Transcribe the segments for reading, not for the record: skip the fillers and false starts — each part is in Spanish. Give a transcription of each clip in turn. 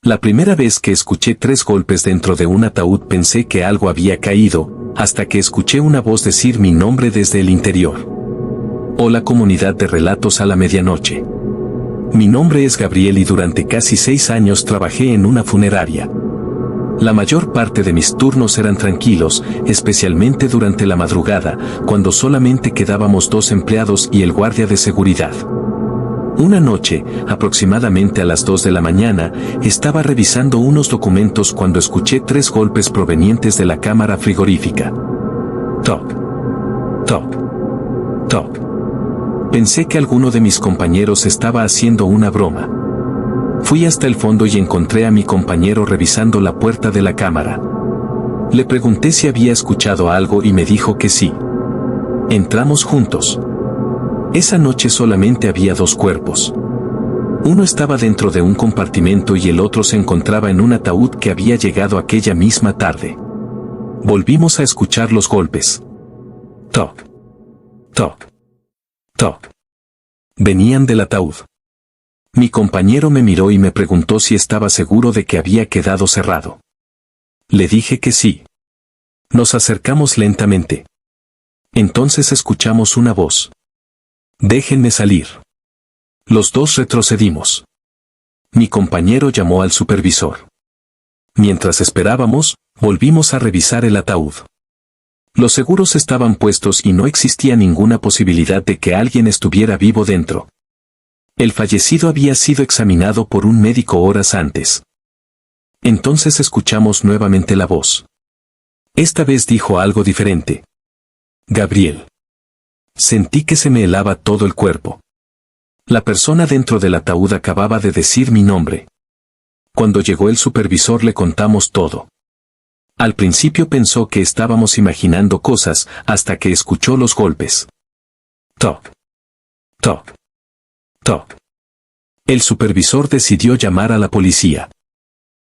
La primera vez que escuché 3 golpes dentro de un ataúd pensé que algo había caído, hasta que escuché una voz decir mi nombre desde el interior. Hola comunidad de Relatos a la Medianoche. Mi nombre es Gabriel y durante casi 6 años trabajé en una funeraria. La mayor parte de mis turnos eran tranquilos, especialmente durante la madrugada, cuando solamente quedábamos 2 empleados y el guardia de seguridad. Una noche, aproximadamente a las 2 de la mañana, estaba revisando unos documentos cuando escuché 3 golpes provenientes de la cámara frigorífica. Toc, toc, toc. Pensé que alguno de mis compañeros estaba haciendo una broma. Fui hasta el fondo y encontré a mi compañero revisando la puerta de la cámara. Le pregunté si había escuchado algo y me dijo que sí. Entramos juntos. Esa noche solamente había 2 cuerpos. Uno estaba dentro de un compartimento y el otro se encontraba en un ataúd que había llegado aquella misma tarde. Volvimos a escuchar los golpes. Toc, toc, toc. Venían del ataúd. Mi compañero me miró y me preguntó si estaba seguro de que había quedado cerrado. Le dije que sí. Nos acercamos lentamente. Entonces escuchamos una voz. Déjenme salir. Los 2 retrocedimos. Mi compañero llamó al supervisor. Mientras esperábamos, volvimos a revisar el ataúd. Los seguros estaban puestos y no existía ninguna posibilidad de que alguien estuviera vivo dentro. El fallecido había sido examinado por un médico horas antes. Entonces escuchamos nuevamente la voz. Esta vez dijo algo diferente. Gabriel. Sentí que se me helaba todo el cuerpo. La persona dentro del ataúd acababa de decir mi nombre. Cuando llegó el supervisor le contamos todo. Al principio pensó que estábamos imaginando cosas, hasta que escuchó los golpes. Toc, toc, toc. El supervisor decidió llamar a la policía.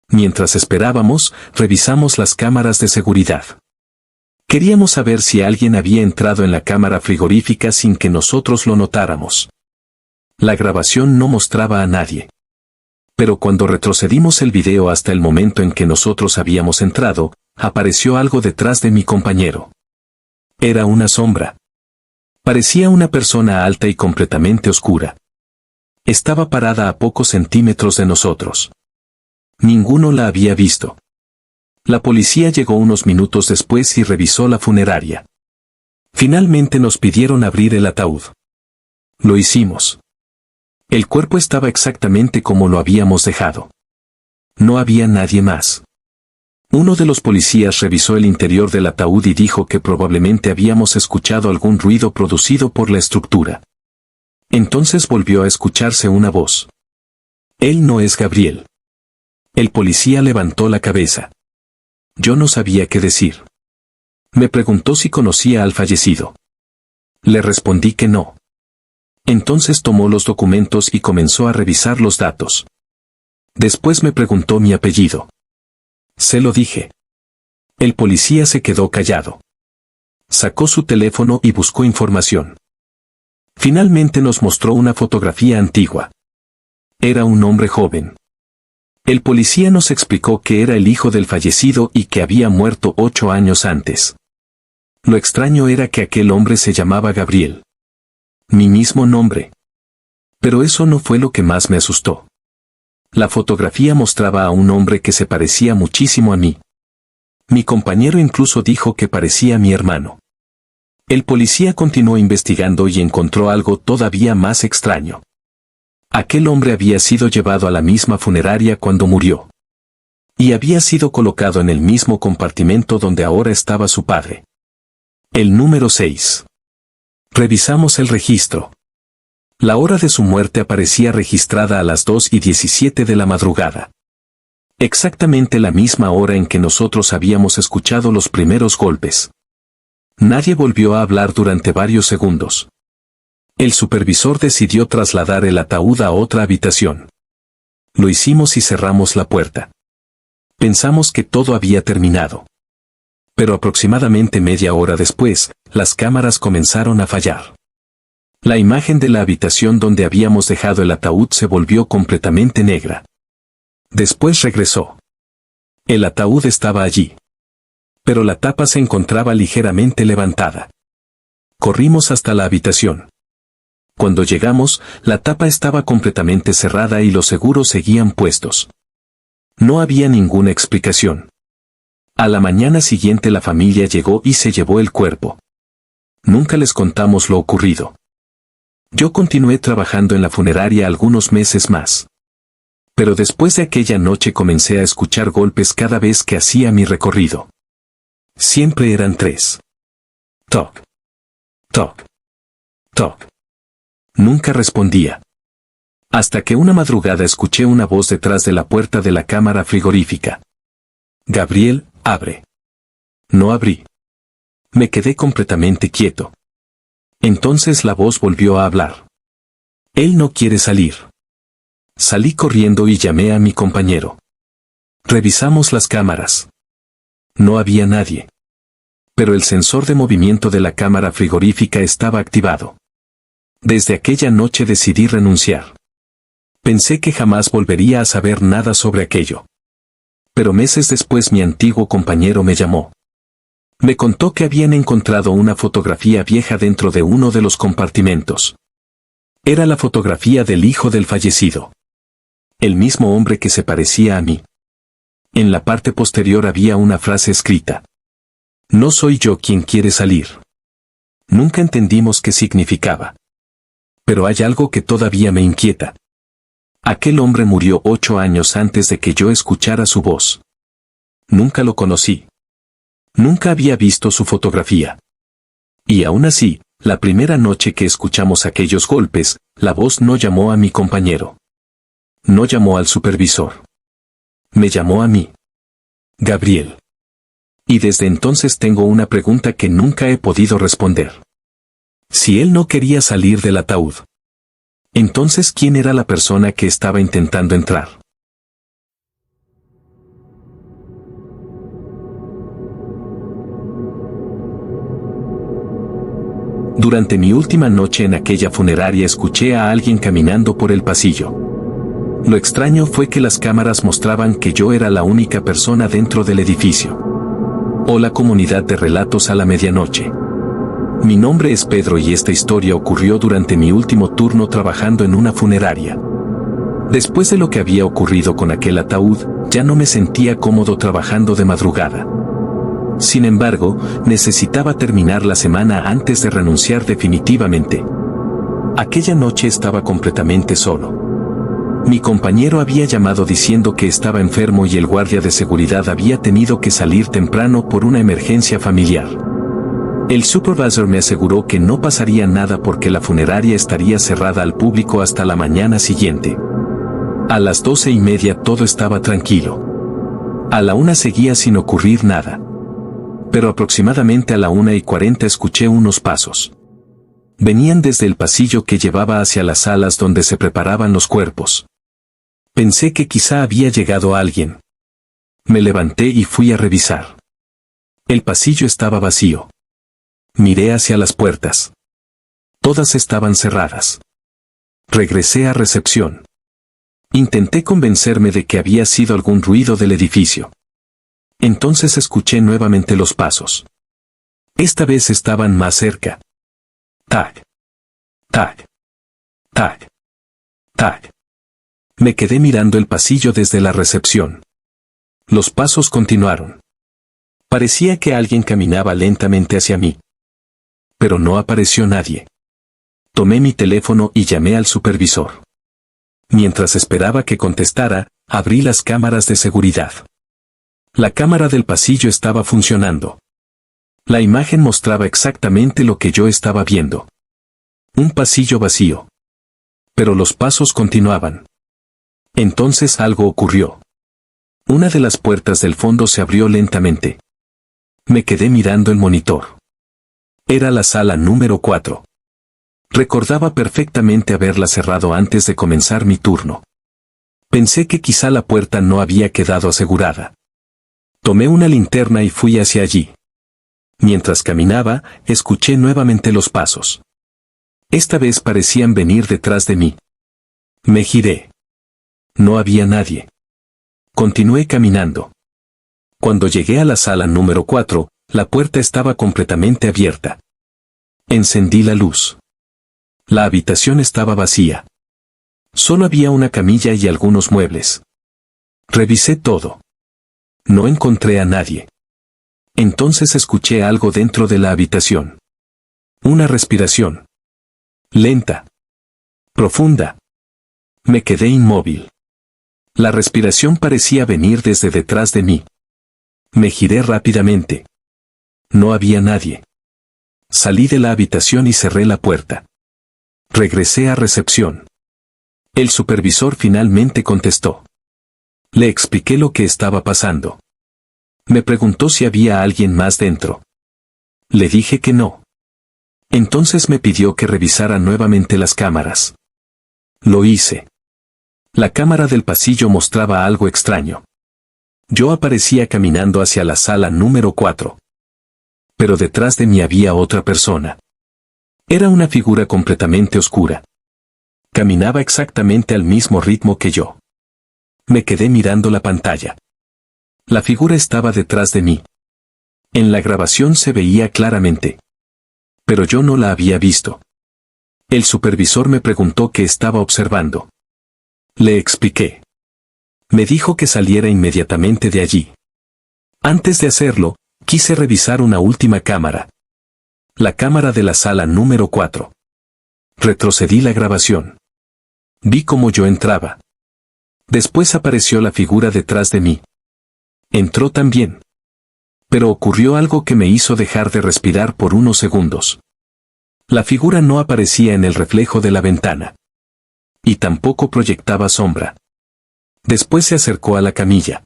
Mientras esperábamos, revisamos las cámaras de seguridad. Queríamos saber si alguien había entrado en la cámara frigorífica sin que nosotros lo notáramos. La grabación no mostraba a nadie. Pero cuando retrocedimos el video hasta el momento en que nosotros habíamos entrado, apareció algo detrás de mi compañero. Era una sombra. Parecía una persona alta y completamente oscura. Estaba parada a pocos centímetros de nosotros. Ninguno la había visto. La policía llegó unos minutos después y revisó la funeraria. Finalmente nos pidieron abrir el ataúd. Lo hicimos. El cuerpo estaba exactamente como lo habíamos dejado. No había nadie más. Uno de los policías revisó el interior del ataúd y dijo que probablemente habíamos escuchado algún ruido producido por la estructura. Entonces volvió a escucharse una voz. Él no es Gabriel. El policía levantó la cabeza. Yo no sabía qué decir. Me preguntó si conocía al fallecido. Le respondí que no. Entonces tomó los documentos y comenzó a revisar los datos. Después me preguntó mi apellido. Se lo dije. El policía se quedó callado. Sacó su teléfono y buscó información. Finalmente nos mostró una fotografía antigua. Era un hombre joven. El policía nos explicó que era el hijo del fallecido y que había muerto 8 años antes. Lo extraño era que aquel hombre se llamaba Gabriel. Mi mismo nombre. Pero eso no fue lo que más me asustó. La fotografía mostraba a un hombre que se parecía muchísimo a mí. Mi compañero incluso dijo que parecía a mi hermano. El policía continuó investigando y encontró algo todavía más extraño. Aquel hombre había sido llevado a la misma funeraria cuando murió. Y había sido colocado en el mismo compartimento donde ahora estaba su padre. El número 6. Revisamos el registro. La hora de su muerte aparecía registrada a las 2:17 de la madrugada. Exactamente la misma hora en que nosotros habíamos escuchado los primeros golpes. Nadie volvió a hablar durante varios segundos. El supervisor decidió trasladar el ataúd a otra habitación. Lo hicimos y cerramos la puerta. Pensamos que todo había terminado. Pero aproximadamente media hora después, las cámaras comenzaron a fallar. La imagen de la habitación donde habíamos dejado el ataúd se volvió completamente negra. Después regresó. El ataúd estaba allí. Pero la tapa se encontraba ligeramente levantada. Corrimos hasta la habitación. Cuando llegamos, la tapa estaba completamente cerrada y los seguros seguían puestos. No había ninguna explicación. A la mañana siguiente la familia llegó y se llevó el cuerpo. Nunca les contamos lo ocurrido. Yo continué trabajando en la funeraria algunos meses más. Pero después de aquella noche comencé a escuchar golpes cada vez que hacía mi recorrido. Siempre eran 3. Toc. Toc. Toc. Nunca respondía. Hasta que una madrugada escuché una voz detrás de la puerta de la cámara frigorífica. Gabriel, abre. No abrí. Me quedé completamente quieto. Entonces la voz volvió a hablar. Él no quiere salir. Salí corriendo y llamé a mi compañero. Revisamos las cámaras. No había nadie. Pero el sensor de movimiento de la cámara frigorífica estaba activado. Desde aquella noche decidí renunciar. Pensé que jamás volvería a saber nada sobre aquello. Pero meses después mi antiguo compañero me llamó. Me contó que habían encontrado una fotografía vieja dentro de uno de los compartimentos. Era la fotografía del hijo del fallecido. El mismo hombre que se parecía a mí. En la parte posterior había una frase escrita. No soy yo quien quiere salir. Nunca entendimos qué significaba. Pero hay algo que todavía me inquieta. Aquel hombre murió 8 años antes de que yo escuchara su voz. Nunca lo conocí. Nunca había visto su fotografía. Y aún así, la primera noche que escuchamos aquellos golpes, la voz no llamó a mi compañero. No llamó al supervisor. Me llamó a mí. Gabriel. Y desde entonces tengo una pregunta que nunca he podido responder. Si él no quería salir del ataúd, entonces ¿quién era la persona que estaba intentando entrar? Durante mi última noche en aquella funeraria escuché a alguien caminando por el pasillo. Lo extraño fue que las cámaras mostraban que yo era la única persona dentro del edificio. O la comunidad de relatos a la medianoche. Mi nombre es Pedro y esta historia ocurrió durante mi último turno trabajando en una funeraria. Después de lo que había ocurrido con aquel ataúd, ya no me sentía cómodo trabajando de madrugada. Sin embargo, necesitaba terminar la semana antes de renunciar definitivamente. Aquella noche estaba completamente solo. Mi compañero había llamado diciendo que estaba enfermo y el guardia de seguridad había tenido que salir temprano por una emergencia familiar. El supervisor me aseguró que no pasaría nada porque la funeraria estaría cerrada al público hasta la mañana siguiente. A las 12:30 todo estaba tranquilo. A la 1 seguía sin ocurrir nada. Pero aproximadamente a la 1:40 escuché unos pasos. Venían desde el pasillo que llevaba hacia las salas donde se preparaban los cuerpos. Pensé que quizá había llegado alguien. Me levanté y fui a revisar. El pasillo estaba vacío. Miré hacia las puertas. Todas estaban cerradas. Regresé a recepción. Intenté convencerme de que había sido algún ruido del edificio. Entonces escuché nuevamente los pasos. Esta vez estaban más cerca. Tac. Tac. Tac. Tac. Me quedé mirando el pasillo desde la recepción. Los pasos continuaron. Parecía que alguien caminaba lentamente hacia mí. Pero no apareció nadie. Tomé mi teléfono y llamé al supervisor. Mientras esperaba que contestara, abrí las cámaras de seguridad. La cámara del pasillo estaba funcionando. La imagen mostraba exactamente lo que yo estaba viendo. Un pasillo vacío. Pero los pasos continuaban. Entonces algo ocurrió. Una de las puertas del fondo se abrió lentamente. Me quedé mirando el monitor. Era la sala número 4. Recordaba perfectamente haberla cerrado antes de comenzar mi turno. Pensé que quizá la puerta no había quedado asegurada. Tomé una linterna y fui hacia allí. Mientras caminaba, escuché nuevamente los pasos. Esta vez parecían venir detrás de mí. Me giré. No había nadie. Continué caminando. Cuando llegué a la sala número 4, la puerta estaba completamente abierta. Encendí la luz. La habitación estaba vacía. Solo había una camilla y algunos muebles. Revisé todo. No encontré a nadie. Entonces escuché algo dentro de la habitación. Una respiración. Lenta. Profunda. Me quedé inmóvil. La respiración parecía venir desde detrás de mí. Me giré rápidamente. No había nadie. Salí de la habitación y cerré la puerta. Regresé a recepción. El supervisor finalmente contestó. Le expliqué lo que estaba pasando. Me preguntó si había alguien más dentro. Le dije que no. Entonces me pidió que revisara nuevamente las cámaras. Lo hice. La cámara del pasillo mostraba algo extraño. Yo aparecía caminando hacia la sala número 4. Pero detrás de mí había otra persona. Era una figura completamente oscura. Caminaba exactamente al mismo ritmo que yo. Me quedé mirando la pantalla. La figura estaba detrás de mí. En la grabación se veía claramente. Pero yo no la había visto. El supervisor me preguntó qué estaba observando. Le expliqué. Me dijo que saliera inmediatamente de allí. Antes de hacerlo, quise revisar una última cámara. La cámara de la sala número 4. Retrocedí la grabación. Vi cómo yo entraba. Después apareció la figura detrás de mí. Entró también. Pero ocurrió algo que me hizo dejar de respirar por unos segundos. La figura no aparecía en el reflejo de la ventana. Y tampoco proyectaba sombra. Después se acercó a la camilla.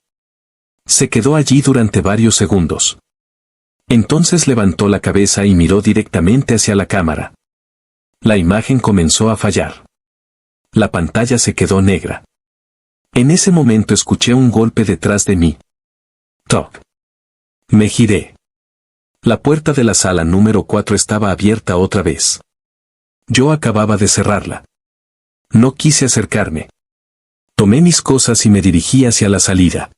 Se quedó allí durante varios segundos. Entonces levantó la cabeza y miró directamente hacia la cámara. La imagen comenzó a fallar. La pantalla se quedó negra. En ese momento escuché un golpe detrás de mí. Toc. Me giré. La puerta de la sala número 4 estaba abierta otra vez. Yo acababa de cerrarla. No quise acercarme. Tomé mis cosas y me dirigí hacia la salida.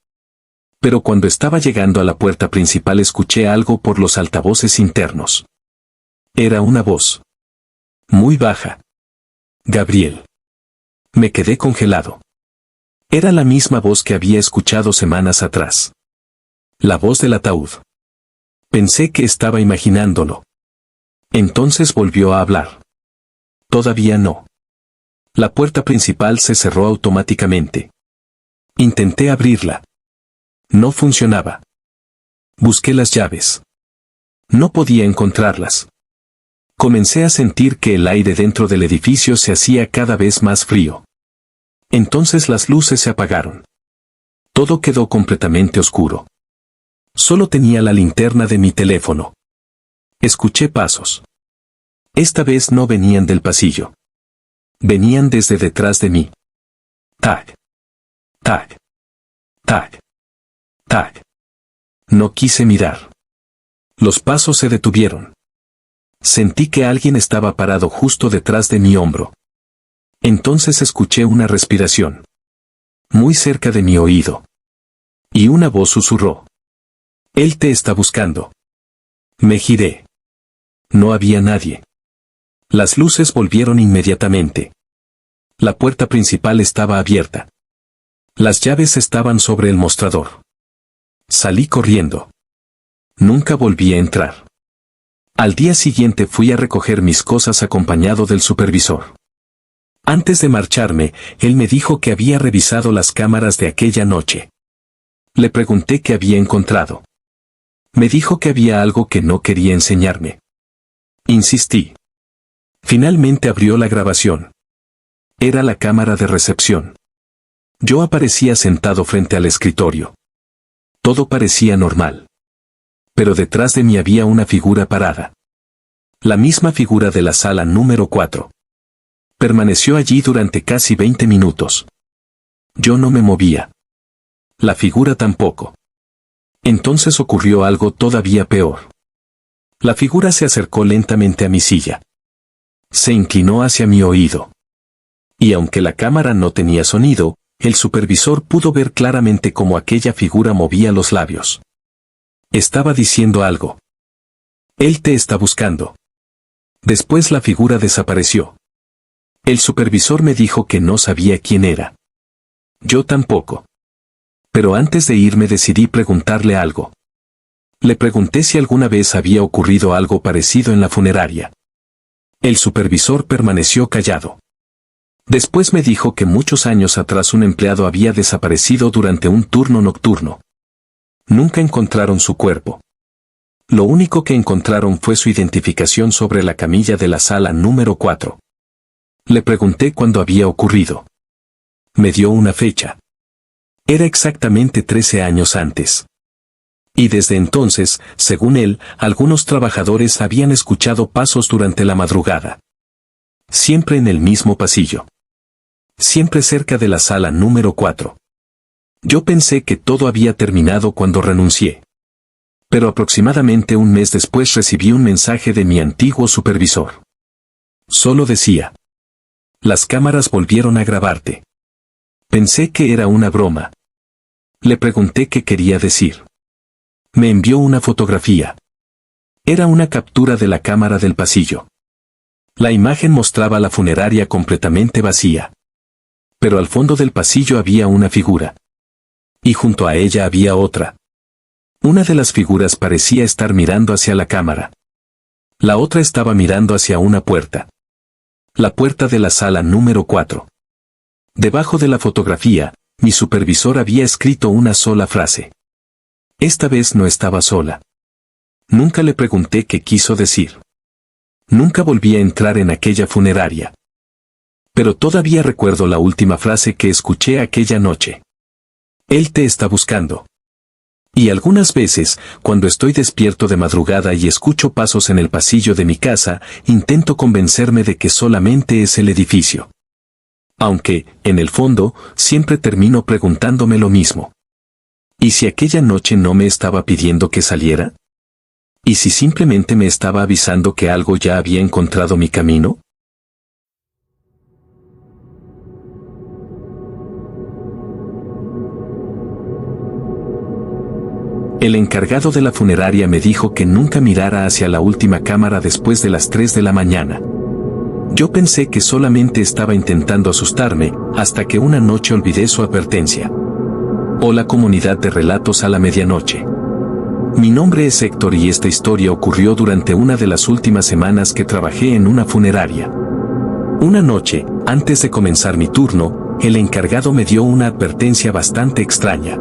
Pero cuando estaba llegando a la puerta principal escuché algo por los altavoces internos. Era una voz. Muy baja. Gabriel. Me quedé congelado. Era la misma voz que había escuchado semanas atrás. La voz del ataúd. Pensé que estaba imaginándolo. Entonces volvió a hablar. Todavía no. La puerta principal se cerró automáticamente. Intenté abrirla. No funcionaba. Busqué las llaves. No podía encontrarlas. Comencé a sentir que el aire dentro del edificio se hacía cada vez más frío. Entonces las luces se apagaron. Todo quedó completamente oscuro. Solo tenía la linterna de mi teléfono. Escuché pasos. Esta vez no venían del pasillo. Venían desde detrás de mí. Tac. Tac. Tac. Tac. No quise mirar. Los pasos se detuvieron. Sentí que alguien estaba parado justo detrás de mi hombro. Entonces escuché una respiración. Muy cerca de mi oído. Y una voz susurró. Él te está buscando. Me giré. No había nadie. Las luces volvieron inmediatamente. La puerta principal estaba abierta. Las llaves estaban sobre el mostrador. Salí corriendo. Nunca volví a entrar. Al día siguiente fui a recoger mis cosas acompañado del supervisor. Antes de marcharme, él me dijo que había revisado las cámaras de aquella noche. Le pregunté qué había encontrado. Me dijo que había algo que no quería enseñarme. Insistí. Finalmente abrió la grabación. Era la cámara de recepción. Yo aparecía sentado frente al escritorio. Todo parecía normal. Pero detrás de mí había una figura parada. La misma figura de la sala número 4. Permaneció allí durante casi 20 minutos. Yo no me movía. La figura tampoco. Entonces ocurrió algo todavía peor. La figura se acercó lentamente a mi silla. Se inclinó hacia mi oído. Y aunque la cámara no tenía sonido, el supervisor pudo ver claramente cómo aquella figura movía los labios. Estaba diciendo algo. Él te está buscando. Después la figura desapareció. El supervisor me dijo que no sabía quién era. Yo tampoco. Pero antes de irme decidí preguntarle algo. Le pregunté si alguna vez había ocurrido algo parecido en la funeraria. El supervisor permaneció callado. Después me dijo que muchos años atrás un empleado había desaparecido durante un turno nocturno. Nunca encontraron su cuerpo. Lo único que encontraron fue su identificación sobre la camilla de la sala número 4. Le pregunté cuándo había ocurrido. Me dio una fecha. Era exactamente 13 años antes. Y desde entonces, según él, algunos trabajadores habían escuchado pasos durante la madrugada. Siempre en el mismo pasillo. Siempre cerca de la sala número 4. Yo pensé que todo había terminado cuando renuncié. Pero aproximadamente un mes después recibí un mensaje de mi antiguo supervisor. Solo decía: las cámaras volvieron a grabarte. Pensé que era una broma. Le pregunté qué quería decir. Me envió una fotografía. Era una captura de la cámara del pasillo. La imagen mostraba la funeraria completamente vacía. Pero al fondo del pasillo había una figura. Y junto a ella había otra. Una de las figuras parecía estar mirando hacia la cámara. La otra estaba mirando hacia una puerta. La puerta de la sala número 4. Debajo de la fotografía, mi supervisor había escrito una sola frase. Esta vez no estaba sola. Nunca le pregunté qué quiso decir. Nunca volví a entrar en aquella funeraria. Pero todavía recuerdo la última frase que escuché aquella noche. Él te está buscando. Y algunas veces, cuando estoy despierto de madrugada y escucho pasos en el pasillo de mi casa, intento convencerme de que solamente es el edificio. Aunque, en el fondo, siempre termino preguntándome lo mismo. ¿Y si aquella noche no me estaba pidiendo que saliera? ¿Y si simplemente me estaba avisando que algo ya había encontrado mi camino? El encargado de la funeraria me dijo que nunca mirara hacia la última cámara después de las 3 de la mañana. Yo pensé que solamente estaba intentando asustarme, hasta que una noche olvidé su advertencia. Hola comunidad de relatos a la medianoche. Mi nombre es Héctor y esta historia ocurrió durante una de las últimas semanas que trabajé en una funeraria. Una noche, antes de comenzar mi turno, el encargado me dio una advertencia bastante extraña.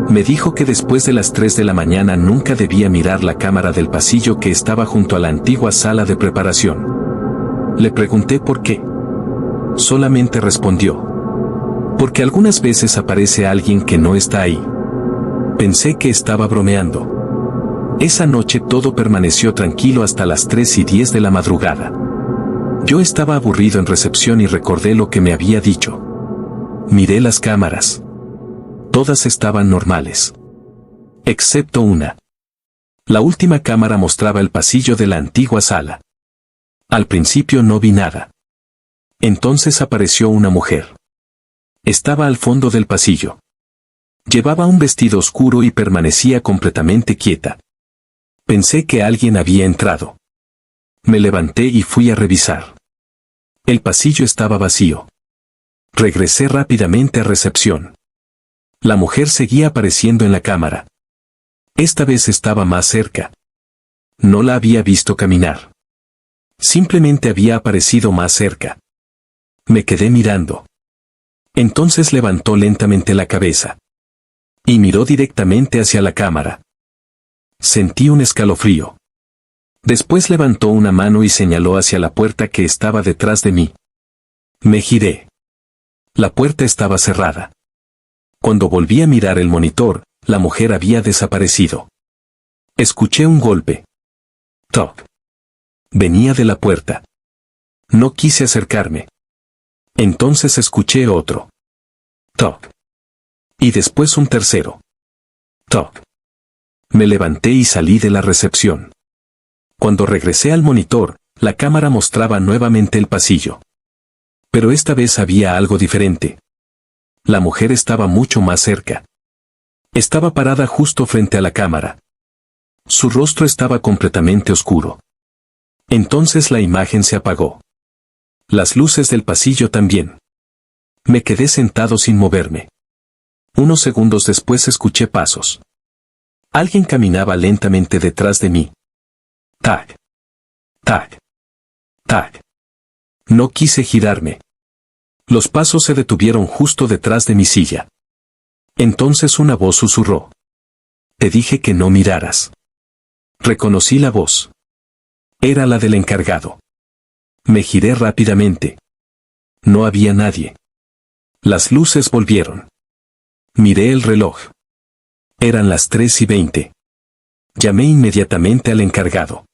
Me dijo que después de las 3 de la mañana nunca debía mirar la cámara del pasillo que estaba junto a la antigua sala de preparación. Le pregunté por qué. Solamente respondió: porque algunas veces aparece alguien que no está ahí. Pensé que estaba bromeando. Esa noche todo permaneció tranquilo hasta las 3:10 de la madrugada. Yo estaba aburrido en recepción y recordé lo que me había dicho. Miré las cámaras. Todas estaban normales. Excepto una. La última cámara mostraba el pasillo de la antigua sala. Al principio no vi nada. Entonces apareció una mujer. Estaba al fondo del pasillo. Llevaba un vestido oscuro y permanecía completamente quieta. Pensé que alguien había entrado. Me levanté y fui a revisar. El pasillo estaba vacío. Regresé rápidamente a recepción. La mujer seguía apareciendo en la cámara. Esta vez estaba más cerca. No la había visto caminar. Simplemente había aparecido más cerca. Me quedé mirando. Entonces levantó lentamente la cabeza. Y miró directamente hacia la cámara. Sentí un escalofrío. Después levantó una mano y señaló hacia la puerta que estaba detrás de mí. Me giré. La puerta estaba cerrada. Cuando volví a mirar el monitor, la mujer había desaparecido. Escuché un golpe. Toc. Venía de la puerta. No quise acercarme. Entonces escuché otro. Toc. Y después un tercero. Toc. Me levanté y salí de la recepción. Cuando regresé al monitor, la cámara mostraba nuevamente el pasillo. Pero esta vez había algo diferente. La mujer estaba mucho más cerca. Estaba parada justo frente a la cámara. Su rostro estaba completamente oscuro. Entonces la imagen se apagó. Las luces del pasillo también. Me quedé sentado sin moverme. Unos segundos después escuché pasos. Alguien caminaba lentamente detrás de mí. Tac. Tac. Tac. No quise girarme. Los pasos se detuvieron justo detrás de mi silla. Entonces una voz susurró. Te dije que no miraras. Reconocí la voz. Era la del encargado. Me giré rápidamente. No había nadie. Las luces volvieron. Miré el reloj. Eran las 3:20. Llamé inmediatamente al encargado.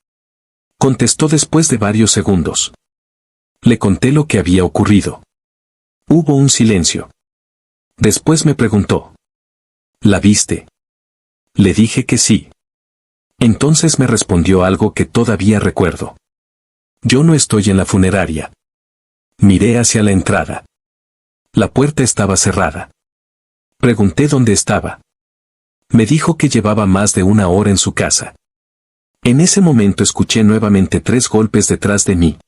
Contestó después de varios segundos. Le conté lo que había ocurrido. Hubo un silencio. Después me preguntó. ¿La viste? Le dije que sí. Entonces me respondió algo que todavía recuerdo. Yo no estoy en la funeraria. Miré hacia la entrada. La puerta estaba cerrada. Pregunté dónde estaba. Me dijo que llevaba más de una hora en su casa. En ese momento escuché nuevamente 3 golpes detrás de mí.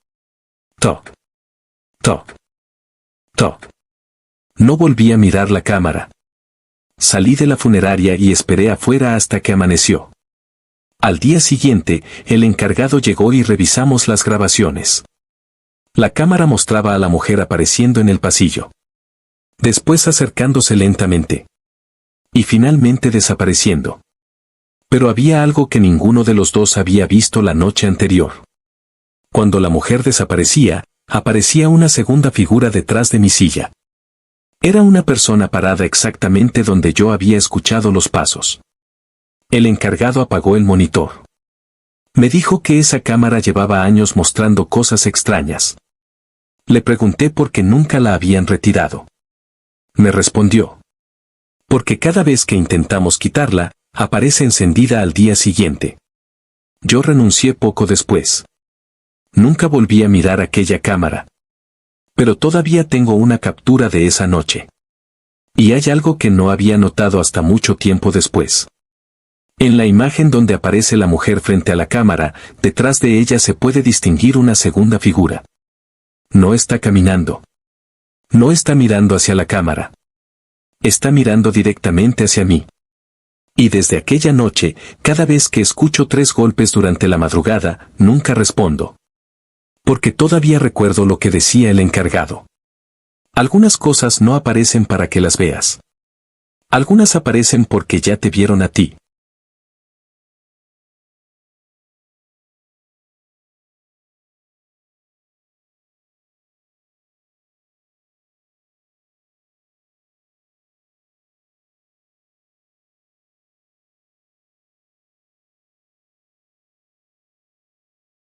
Toc. Toc. Toc. No volví a mirar la cámara. Salí de la funeraria y esperé afuera hasta que amaneció. Al día siguiente, el encargado llegó y revisamos las grabaciones. La cámara mostraba a la mujer apareciendo en el pasillo. Después acercándose lentamente. Y finalmente desapareciendo. Pero había algo que ninguno de los dos había visto la noche anterior. Cuando la mujer desaparecía, aparecía una segunda figura detrás de mi silla. Era una persona parada exactamente donde yo había escuchado los pasos. El encargado apagó el monitor. Me dijo que esa cámara llevaba años mostrando cosas extrañas. Le pregunté por qué nunca la habían retirado. Me respondió. Porque cada vez que intentamos quitarla, aparece encendida al día siguiente. Yo renuncié poco después. Nunca volví a mirar aquella cámara. Pero todavía tengo una captura de esa noche. Y hay algo que no había notado hasta mucho tiempo después. En la imagen donde aparece la mujer frente a la cámara, detrás de ella se puede distinguir una segunda figura. No está caminando. No está mirando hacia la cámara. Está mirando directamente hacia mí. Y desde aquella noche, cada vez que escucho 3 golpes durante la madrugada, nunca respondo. Porque todavía recuerdo lo que decía el encargado. Algunas cosas no aparecen para que las veas. Algunas aparecen porque ya te vieron a ti.